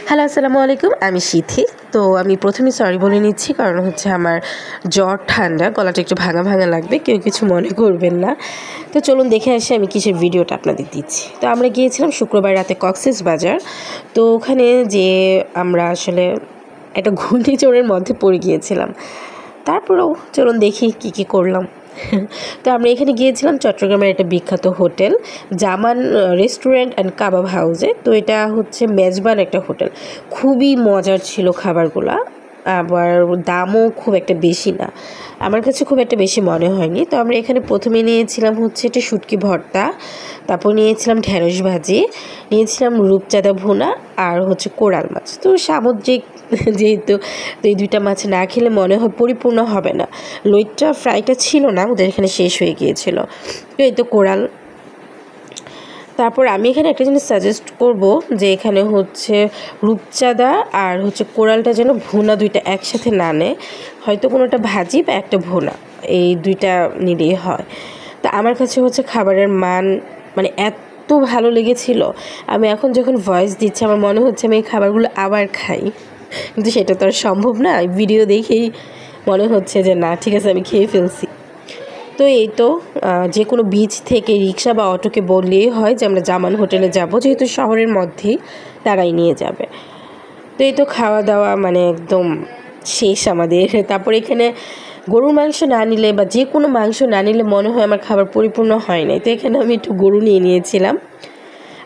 Hello, আসসালামু আলাইকুম। আমি সিথি। তো আমি প্রথমেই সরি বলে নিচ্ছি, কারণ হচ্ছে আমার জ্বর, ঠান্ডা, গলাটা একটু ভাঙা ভাঙা লাগবে, কেউ কিছু মনে করবেন না। তো চলুন দেখে আসি আমি কিসের ভিডিওটা আপনাদের দিচ্ছি। তো আমরা গিয়েছিলাম শুক্রবার রাতে কক্সবাজার। তো ওখানে যে আমরা আসলে একটা ঘূর্ণিঝড়ের মধ্যে পড়ে গিয়েছিলাম। তারপরেও চলুন দেখি কী করলাম। তো আমরা এখানে গিয়েছিলাম চট্টগ্রামের একটা বিখ্যাত হোটেল জামান রেস্টুরেন্ট অ্যান্ড কাবাব হাউসে। তো এটা হচ্ছে মেজবান একটা হোটেল, খুবই মজার ছিল খাবারগুলা, আবার দামও খুব একটা বেশি না, আমার কাছে খুব একটা বেশি মনে হয়নি। তো আমরা এখানে প্রথমে নিয়েছিলাম হচ্ছে একটা শুটকি ভর্তা, তারপর নিয়েছিলাম ঢেঁড়স ভাজি, নিয়েছিলাম রূপচাঁদা ভুনা, আর হচ্ছে কোরাল মাছ। তো সামুদ্রিক যেহেতু, তো এই দুইটা মাছ না খেলে মনে হয় পরিপূর্ণ হবে না। লইট্টা ফ্রাইটা ছিল না, ওদের এখানে শেষ হয়ে গিয়েছিল। তো এই তো কোরাল। তারপর আমি এখানে একটা জিনিস সাজেস্ট করব, যে এখানে হচ্ছে রূপচাঁদা আর হচ্ছে কোরালটা যেন ভুনা দুইটা একসাথে না নেয়, হয়তো কোনোটা ভাজি বা একটা ভুনা, এই দুইটা নিলেই হয়। তা আমার কাছে হচ্ছে খাবারের মান মানে এত ভালো লেগেছিল, আমি এখন যখন ভয়েস দিচ্ছি আমার মনে হচ্ছে আমি এই খাবারগুলো আবার খাই, কিন্তু সেটা তো আর সম্ভব না। ভিডিও দেখেই মনে হচ্ছে যে না, ঠিক আছে, আমি খেয়ে ফেলছি। তো এই তো যে কোনো বিচ থেকে রিক্সা বা অটোকে বললেই হয় যে আমরা জামান হোটেলে যাব, যেহেতু শহরের মধ্যেই, তারাই নিয়ে যাবে। তো এই তো খাওয়া দাওয়া মানে একদম শেষ আমাদের। তারপর এখানে গরুর মাংস না নিলে বা যে কোনো মাংস না নিলে মনে হয় আমার খাবার পরিপূর্ণ হয় নাই। তো এখানে আমি একটু গরু নিয়ে নিয়েছিলাম,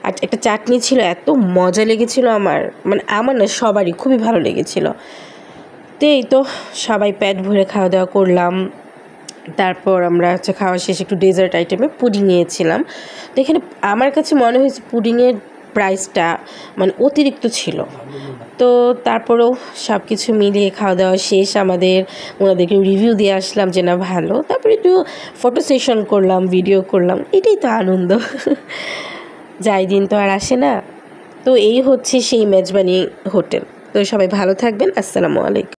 আর একটা চাটনি ছিল, এত মজা লেগেছিল আমার, মানে আমার না সবারই খুবই ভালো লেগেছিল। তো এই তো সবাই পেট ভরে খাওয়া দাওয়া করলাম। তারপর আমরা হচ্ছে খাওয়া শেষে একটু ডেজার্ট আইটেমে পুডিং নিয়েছিলাম। তো এখানে আমার কাছে মনে হয়েছে পুডিংয়ের প্রাইসটা মানে অতিরিক্ত ছিল। তো তারপরেও সব কিছু মিলিয়ে খাওয়া দাওয়া শেষ আমাদের, ওনাদেরকে রিভিউ দিয়ে আসলাম যে না ভালো। তারপরে একটু ফটো সেশন করলাম, ভিডিও করলাম, এটাই তো আনন্দ। যাই দিন তো আর আসে না। তো এই হচ্ছে সেই মেজবানি হোটেল। তো সবাই ভালো থাকবেন। আসসালামু আলাইকুম।